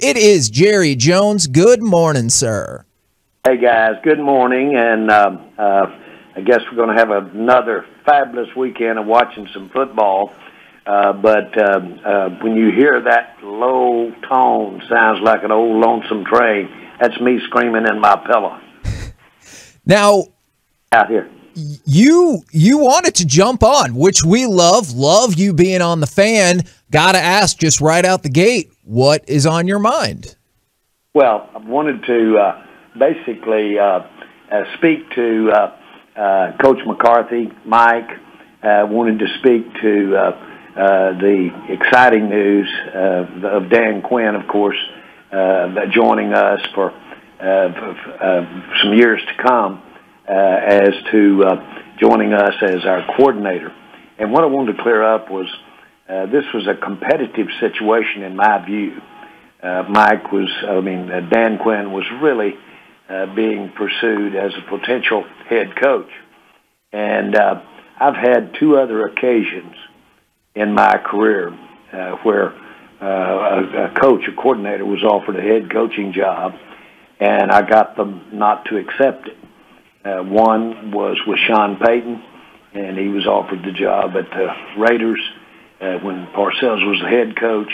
It is Jerry Jones. Good morning, sir. Hey, guys. Good morning. And I guess we're going to have another fabulous weekend of watching some football. But when you hear that low tone, sounds like an old lonesome train. That's me screaming in my pillow. Now, out here. You wanted to jump on, which we love you being on the Fan. Got to ask just right out the gate, what is on your mind? Well, I wanted to basically speak to Coach McCarthy, Mike. Wanted to speak to the exciting news of Dan Quinn, of course, joining us for some years to come. As to joining us as our coordinator. And what I wanted to clear up was this was a competitive situation in my view. Dan Quinn was really being pursued as a potential head coach. And I've had two other occasions in my career where a coordinator was offered a head coaching job, and I got them not to accept it. One was with Sean Payton, and he was offered the job at the Raiders when Parcells was the head coach.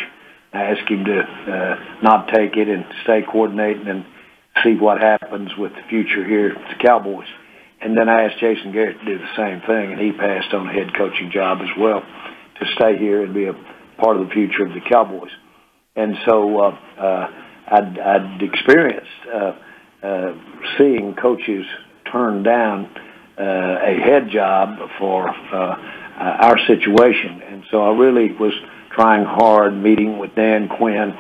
I asked him to not take it and stay coordinating and see what happens with the future here at the Cowboys. And then I asked Jason Garrett to do the same thing, and he passed on a head coaching job as well to stay here and be a part of the future of the Cowboys. And so I'd experienced seeing coaches turn down a head job for our situation. And so I really was trying hard, meeting with Dan Quinn.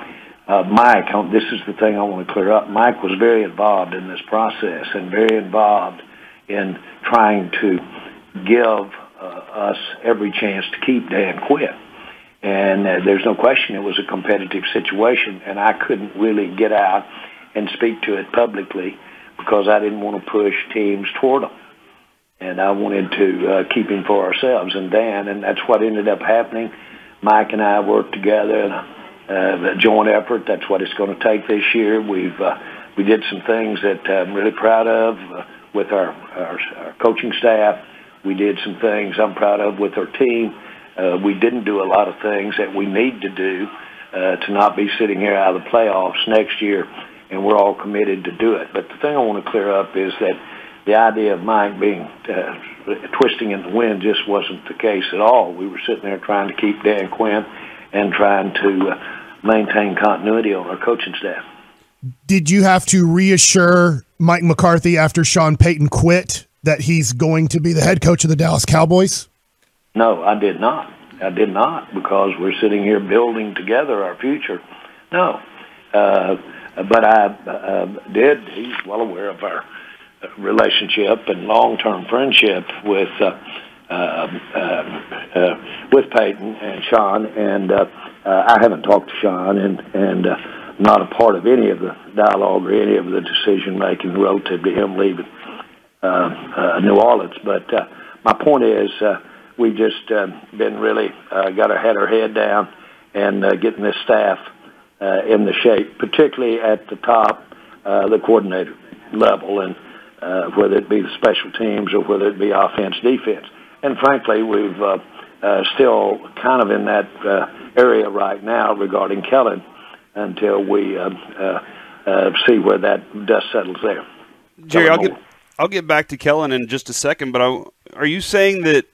Mike, this is the thing I want to clear up. Mike was very involved in this process and very involved in trying to give us every chance to keep Dan Quinn. And there's no question it was a competitive situation, and I couldn't really get out and speak to it publicly because I didn't want to push teams toward him. And I wanted to keep him for ourselves and Dan, and that's what ended up happening. Mike and I worked together in a joint effort. That's what it's going to take this year. We did some things that I'm really proud of with our coaching staff. We did some things I'm proud of with our team. We didn't do a lot of things that we need to do to not be sitting here out of the playoffs next year, and we're all committed to do it. But the thing I want to clear up is that the idea of Mike being twisting in the wind just wasn't the case at all. We were sitting there trying to keep Dan Quinn and trying to maintain continuity on our coaching staff. Did you have to reassure Mike McCarthy after Sean Payton quit that he's going to be the head coach of the Dallas Cowboys? No, I did not. I did not, because we're sitting here building together our future. No. But I did. He's well aware of our relationship and long-term friendship with Peyton and Sean, and I haven't talked to Sean and not a part of any of the dialogue or any of the decision-making relative to him leaving New Orleans. But my point is we've just been really had our head down and getting this staff in the shape, particularly at the top, the coordinator level, and whether it be the special teams or whether it be offense, defense. And frankly, we've still kind of in that area right now regarding Kellen until we see where that dust settles there. Jerry, I'll get back to Kellen in just a second, but are you saying that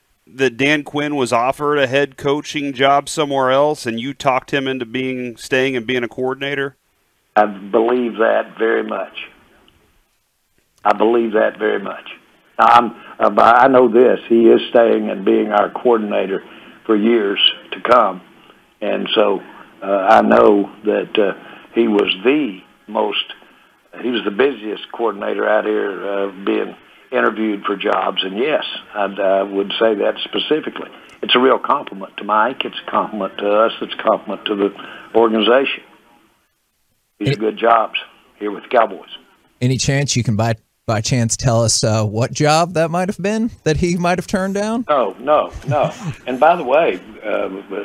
Dan Quinn was offered a head coaching job somewhere else and you talked him into staying and being a coordinator? I believe that very much. I know this. He is staying and being our coordinator for years to come. And so I know that he was the busiest coordinator out here being interviewed for jobs. And yes, I would say that specifically. It's a real compliment to Mike. It's a compliment to us. It's a compliment to the organization. These are good jobs here with the Cowboys. Any chance you can by chance tell us what job that might have been that he might have turned down? No. And by the way,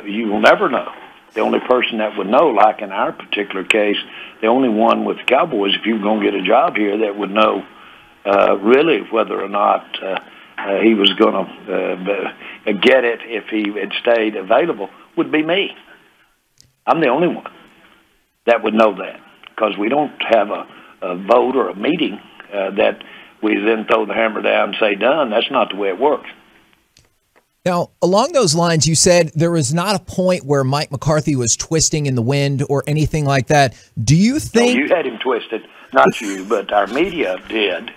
you will never know The only person that would know, like in our particular case, the only one with the Cowboys, if you were going to get a job here, that would know really whether or not he was going to get it if he had stayed available would be me. I'm the only one that would know that, because we don't have a vote or a meeting that we then throw the hammer down and say done. That's not the way it works. Now, along those lines, you said there was not a point where Mike McCarthy was twisting in the wind or anything like that. Do you think... No, you had him twisted, not you, but our media did,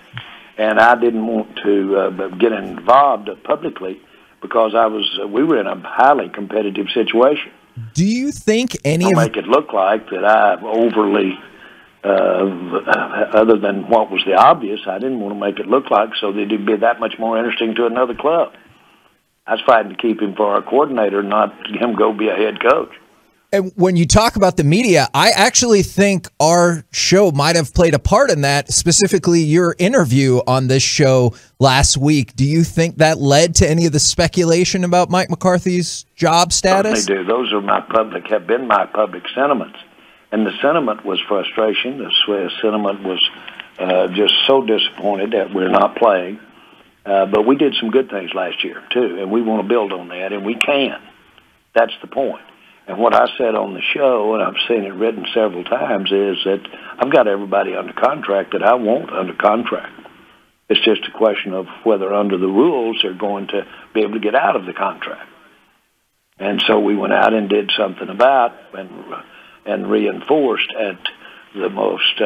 and I didn't want to get involved publicly because we were in a highly competitive situation. Do you think any make it look like that I overly, other than what was the obvious, I didn't want to make it look like so that it'd be that much more interesting to another club. I was fighting to keep him for our coordinator, not him go be a head coach. And when you talk about the media, I actually think our show might have played a part in that, specifically your interview on this show last week. Do you think that led to any of the speculation about Mike McCarthy's job status? They do. Those are have been my public sentiments. And the sentiment was frustration. The sentiment was just so disappointed that we're not playing. But we did some good things last year, too, and we want to build on that, and we can. That's the point. And what I said on the show, and I've seen it written several times, is that I've got everybody under contract that I want under contract. It's just a question of whether under the rules they're going to be able to get out of the contract. And so we went out and did something about and reinforced at the most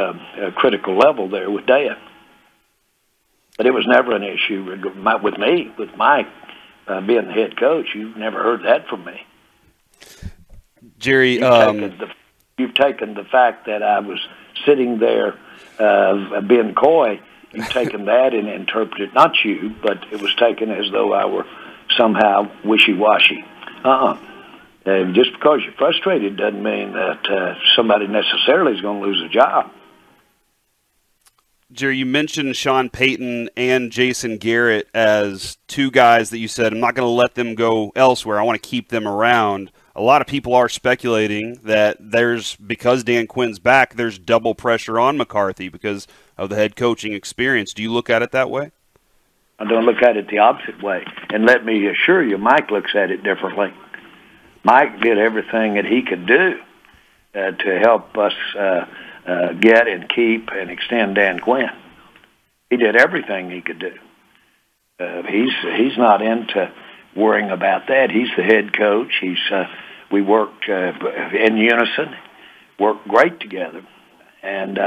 critical level there with Dan. But it was never an issue with me, with Mike being the head coach. You've never heard that from me. Jerry, you've taken the fact that I was sitting there being coy, you've taken that and interpreted, not you, but it was taken as though I were somehow wishy-washy. Just because you're frustrated doesn't mean that somebody necessarily is going to lose a job. Jerry, you mentioned Sean Payton and Jason Garrett as two guys that you said, I'm not going to let them go elsewhere. I want to keep them around. A lot of people are speculating that because Dan Quinn's back, there's double pressure on McCarthy because of the head coaching experience. Do you look at it that way? I don't look at it the opposite way. And let me assure you, Mike looks at it differently. Mike did everything that he could do to help us get and keep and extend Dan Quinn. He did everything he could do. He's not into worrying about that. He's the head coach. We worked in unison, worked great together, and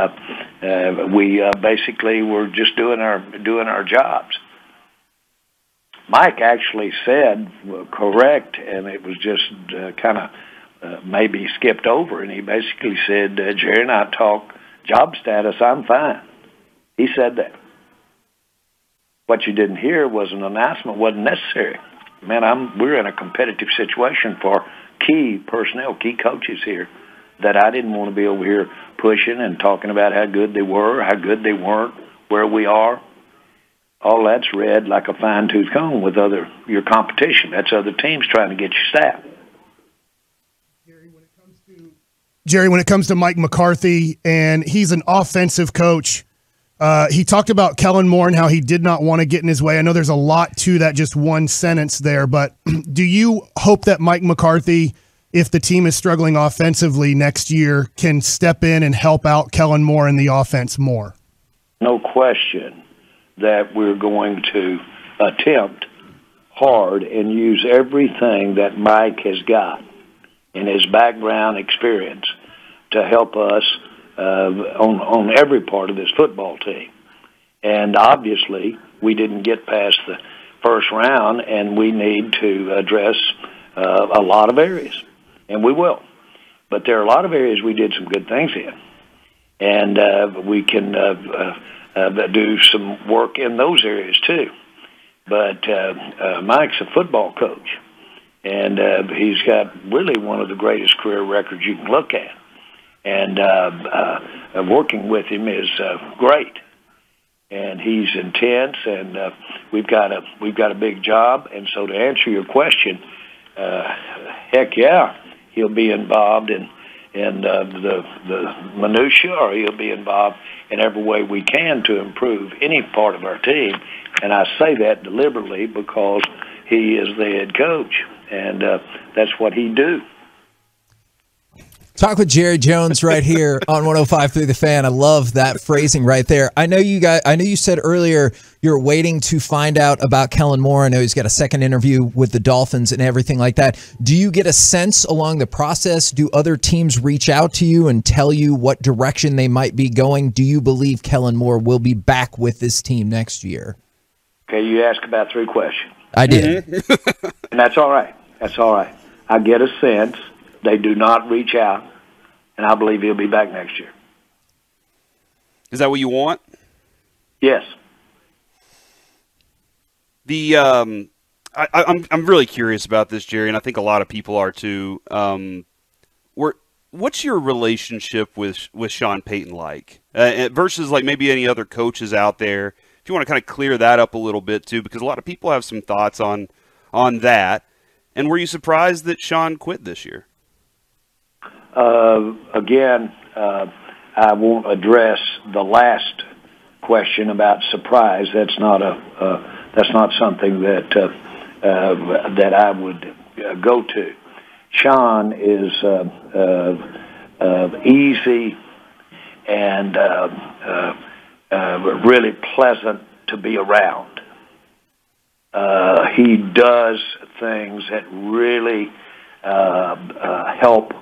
we basically were just doing our jobs. Mike actually said correct, and it was just kind of maybe skipped over, and he basically said, Jerry and I talk job status, I'm fine. He said that. What you didn't hear was an announcement wasn't necessary. Man, we're in a competitive situation for key personnel, key coaches here, that I didn't want to be over here pushing and talking about how good they were, how good they weren't, where we are. All that's read like a fine-tooth comb with your competition. That's other teams trying to get your staff. Jerry, when it comes to Mike McCarthy, and he's an offensive coach, he talked about Kellen Moore and how he did not want to get in his way. I know there's a lot to that, just one sentence there, but do you hope that Mike McCarthy, if the team is struggling offensively next year, can step in and help out Kellen Moore in the offense more? No question that we're going to attempt hard and use everything that Mike has got in his background experience to help us on every part of this football team. And obviously, we didn't get past the first round, and we need to address a lot of areas, and we will. But there are a lot of areas we did some good things in, and we can do some work in those areas too. But Mike's a football coach, and he's got really one of the greatest career records you can look at. And working with him is great, and he's intense. And we've got a big job. And so, to answer your question, heck yeah, he'll be involved in the minutia, or he'll be involved in every way we can to improve any part of our team. And I say that deliberately because he is the head coach, and that's what he do. Talk with Jerry Jones right here on 105.3 The Fan. I love that phrasing right there. I know you said earlier you're waiting to find out about Kellen Moore. I know he's got a second interview with the Dolphins and everything like that. Do you get a sense along the process? Do other teams reach out to you and tell you what direction they might be going? Do you believe Kellen Moore will be back with this team next year? Okay, you asked about 3 questions. I did. And that's all right. That's all right. I get a sense they do not reach out, and I believe he'll be back next year. Is that what you want? Yes. I'm really curious about this, Jerry, and I think a lot of people are too. What's your relationship with Sean Payton like versus like maybe any other coaches out there? If you want to kind of clear that up a little bit too, because a lot of people have some thoughts on that. And were you surprised that Sean quit this year? Again, I won't address the last question about surprise. That's not something that I would go to. Sean is easy and really pleasant to be around. He does things that really help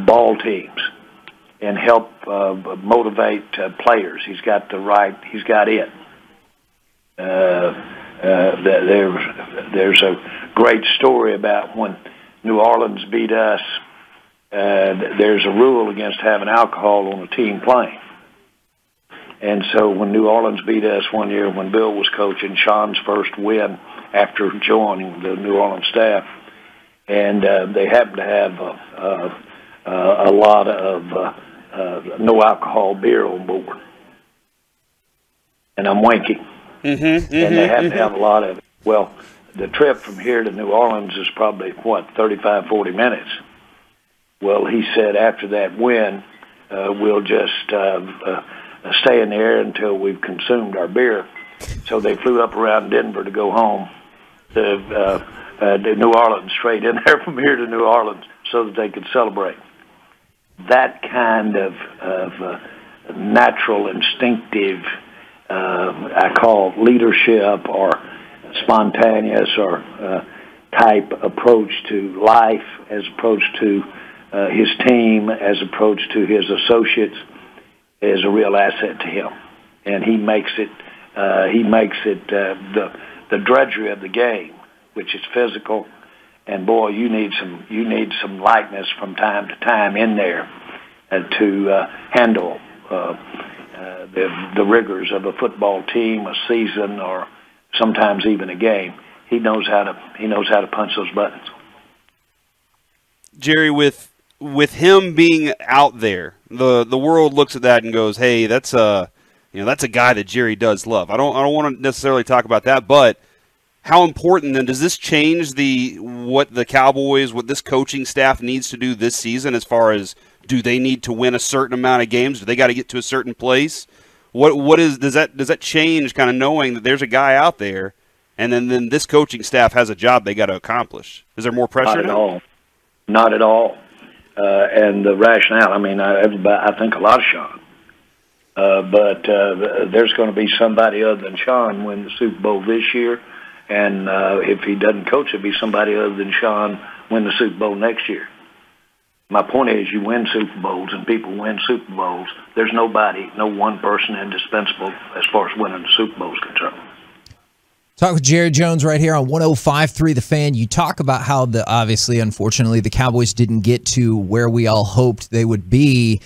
ball teams and help motivate players. He's got it. There's a great story about when New Orleans beat us. There's a rule against having alcohol on a team plane. And so when New Orleans beat us one year when Bill was coaching, Sean's first win after joining the New Orleans staff, and they happened to have a lot of no alcohol beer on board. And I'm winking. And they happened to have a lot of it. Well, the trip from here to New Orleans is probably, 35, 40 minutes. Well, he said after that win, we'll just stay in the air until we've consumed our beer. So they flew up around Denver to go home to New Orleans, straight in there from here to New Orleans so that they could celebrate. That kind of natural, instinctive, I call leadership or spontaneous or type approach to life as opposed to his team, as opposed to his associates, is a real asset to him. And he makes it the drudgery of the game, which is physical. And boy, you need some lightness from time to time in there to handle the rigors of a football team, a season, or sometimes even a game. He knows how to punch those buttons. Jerry, with him being out there, the world looks at that and goes, "Hey, that's a guy that Jerry does love." I don't want to necessarily talk about that, but how important then does this change what the Cowboys, what this coaching staff needs to do this season as far as do they need to win a certain amount of games? Do they got to get to a certain place? Does that change kind of knowing that there's a guy out there and then this coaching staff has a job they got to accomplish? Is there more pressure? Not at all. Not at all. And the rationale, I think a lot of Sean. But there's going to be somebody other than Sean win the Super Bowl this year. And if he doesn't coach, it'll be somebody other than Sean win the Super Bowl next year. My point is, you win Super Bowls and people win Super Bowls. There's no one person indispensable as far as winning the Super Bowl is concerned. Talk with Jerry Jones right here on 105.3 The Fan. You talk about how obviously, unfortunately, the Cowboys didn't get to where we all hoped they would be.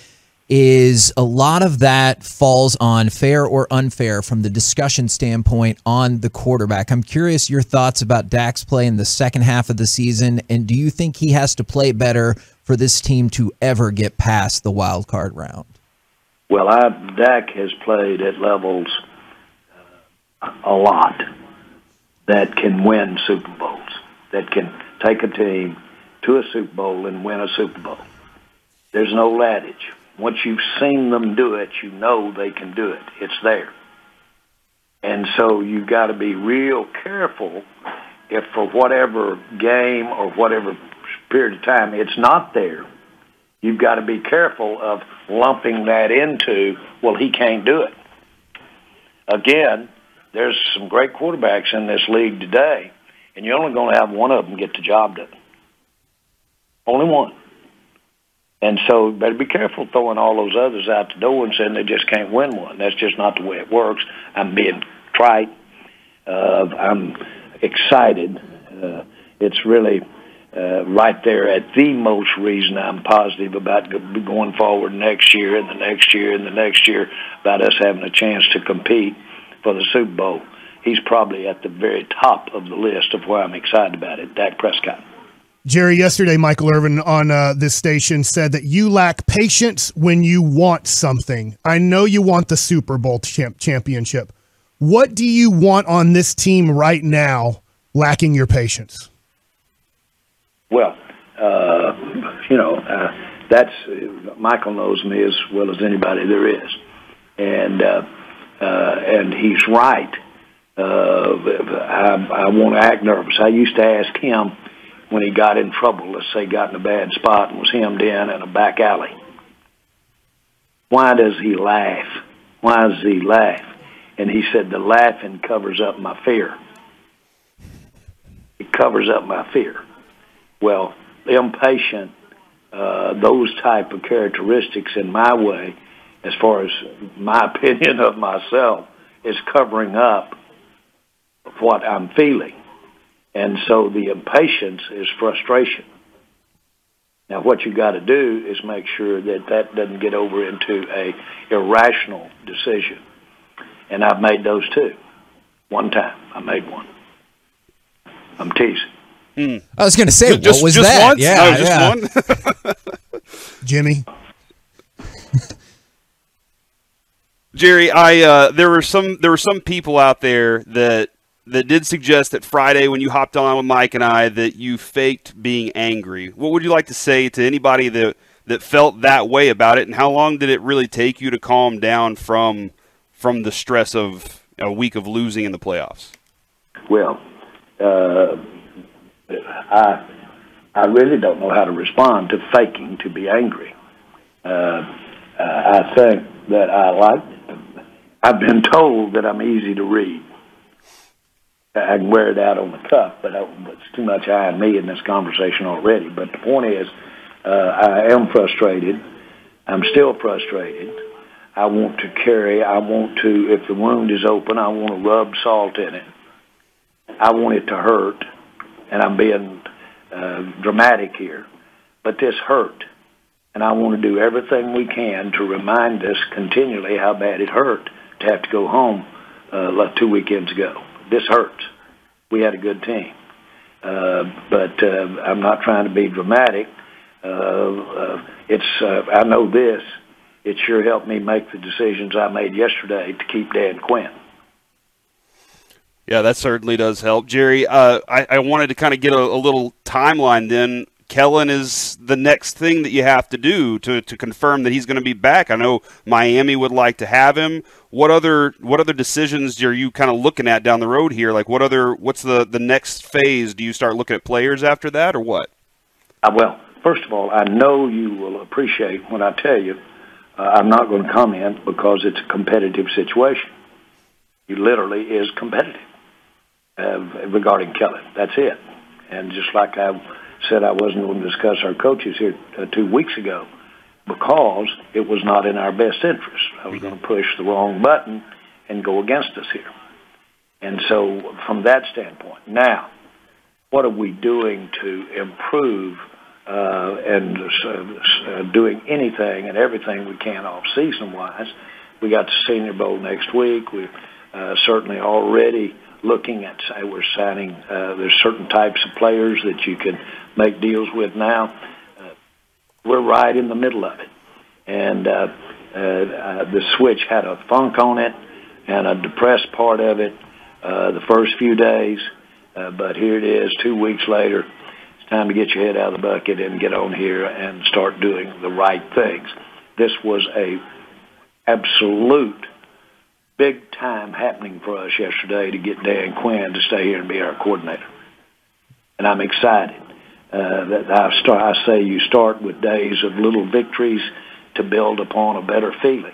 Is a lot of that falls on fair or unfair from the discussion standpoint on the quarterback. I'm curious your thoughts about Dak's play in the second half of the season, and do you think he has to play better for this team to ever get past the wild card round? Well, Dak has played at levels a lot that can win Super Bowls, that can take a team to a Super Bowl and win a Super Bowl. There's no old adage. Once you've seen them do it, you know they can do it. It's there. And so you've got to be real careful if for whatever game or whatever period of time it's not there. You've got to be careful of lumping that into, well, he can't do it. Again, there's some great quarterbacks in this league today, and you're only going to have one of them get the job done. Only one. And so you better be careful throwing all those others out the door and saying they just can't win one. That's just not the way it works. I'm being trite. I'm excited. It's really right there at the most reason I'm positive about going forward next year and the next year and the next year about us having a chance to compete for the Super Bowl. He's probably at the very top of the list of where I'm excited about it, Dak Prescott. Jerry, yesterday Michael Irvin on this station said that you lack patience when you want something. I know you want the Super Bowl championship. What do you want on this team right now lacking your patience? Well, that's Michael knows me as well as anybody there is. And he's right. I want to act nervous. I used to ask him when he got in trouble, let's say got in a bad spot and was hemmed in a back alley. Why does he laugh? Why does he laugh? And he said, the laughing covers up my fear. It covers up my fear. Well, impatient, those type of characteristics in my way, as far as my opinion of myself, is covering up what I'm feeling. And so the impatience is frustration. Now, what you got to do is make sure that that doesn't get over into a irrational decision. And I've made those too. One time, I made one. I'm teasing. I was going to say, just, what was just that? Once? Yeah, no, just one. Jimmy? Jerry, there were some people out there that did suggest that Friday when you hopped on with Mike and I that you faked being angry. What would you like to say to anybody that felt that way about it, and how long did it really take you to calm down from the stress of a week of losing in the playoffs? Well, I really don't know how to respond to faking to be angry. I think that I've been told that I'm easy to read. I can wear it out on the cuff, but it's too much I and me in this conversation already. But the point is, I am frustrated. I'm still frustrated. I want to carry. I want to, if the wound is open, I want to rub salt in it. I want it to hurt, and I'm being dramatic here, but this hurt. And I want to do everything we can to remind us continually how bad it hurt to have to go home like 2 weekends ago. This hurts. We had a good team. But I'm not trying to be dramatic. I know this. It sure helped me make the decisions I made yesterday to keep Dan Quinn. Yeah, that certainly does help. Jerry, I wanted to kind of get a little timeline then. Kellen is the next thing that you have to do to confirm that he's going to be back. I know Miami would like to have him. What other decisions are you kind of looking at down the road here? Like what's the next phase? Do you start looking at players after that, or what? Well, first of all, I know you will appreciate when I tell you I'm not going to comment because it's a competitive situation. He literally is competitive regarding Kellen. That's it. And just like I said I wasn't going to discuss our coaches here 2 weeks ago because it was not in our best interest. I was going to push the wrong button and go against us here. And so from that standpoint, now, what are we doing to improve and doing anything and everything we can off-season-wise? We got the Senior Bowl next week. We're certainly already looking at, say, we're signing, there's certain types of players that you can make deals with now. We're right in the middle of it. And the switch had a funk on it and a depressed part of it the first few days. But here it is 2 weeks later. It's time to get your head out of the bucket and get on here and start doing the right things. This was a absolute big-time happening for us yesterday to get Dan Quinn to stay here and be our coordinator. And I'm excited. I say you start with days of little victories to build upon a better feeling.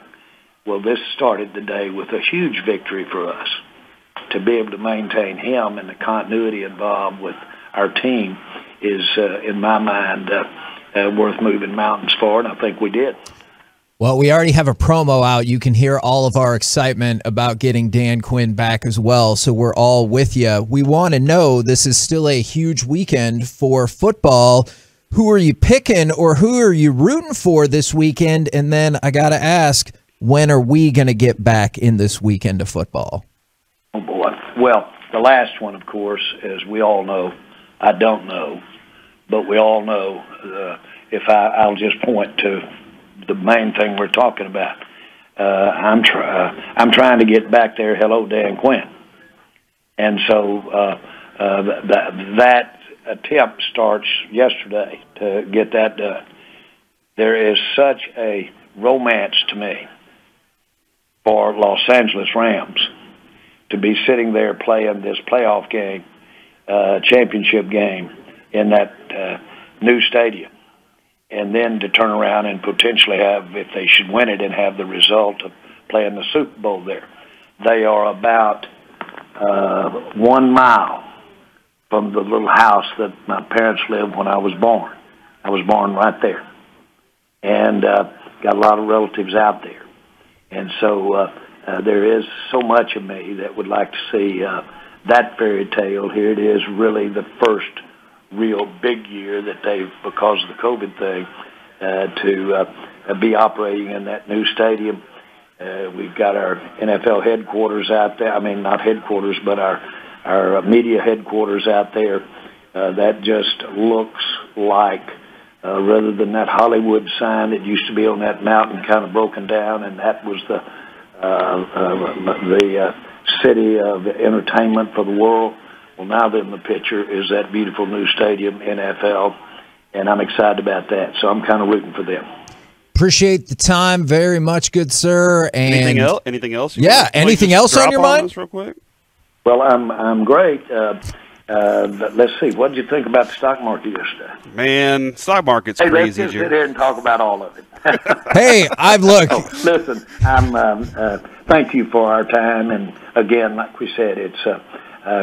Well, this started the day with a huge victory for us. To be able to maintain him and the continuity involved with our team is, in my mind, worth moving mountains for, and I think we did. Well, we already have a promo out. You can hear all of our excitement about getting Dan Quinn back as well, so we're all with you. We want to know, this is still a huge weekend for football. Who are you picking, or who are you rooting for this weekend? And then I got to ask, when are we going to get back in this weekend of football? Oh, boy. Well, the last one, of course, as we all know, I don't know, but we all know, I'll just point to the main thing we're talking about. I'm trying to get back there. Hello, Dan Quinn. And so that attempt starts yesterday to get that done. There is such a romance to me for Los Angeles Rams to be sitting there playing this playoff game, championship game in that new stadium. And then to turn around and potentially have, if they should win it, and have the result of playing the Super Bowl there. They are about 1 mile from the little house that my parents lived when I was born. I was born right there. And got a lot of relatives out there. And so there is so much of me that would like to see that fairy tale. Here it is, really the first real big year that they've, because of the COVID thing, to be operating in that new stadium. We've got our NFL headquarters out there. I mean, not headquarters, but our media headquarters out there. That just looks like, rather than that Hollywood sign that used to be on that mountain kind of broken down, and that was the city of entertainment for the world. Well, now then the picture is that beautiful new stadium, NFL, and I'm excited about that. So I'm kind of rooting for them. Appreciate the time very much, good sir. And anything else? Yeah, anything else on your mind? Real quick? Well, I'm great. But let's see. What did you think about the stock market yesterday? Man, stock market's crazy. Let's just sit here and talk about all of it. Hey, I've looked. Oh, listen, thank you for our time, and again, like we said, it's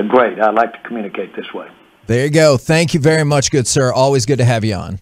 great. I like to communicate this way. There you go. Thank you very much, good sir. Always good to have you on.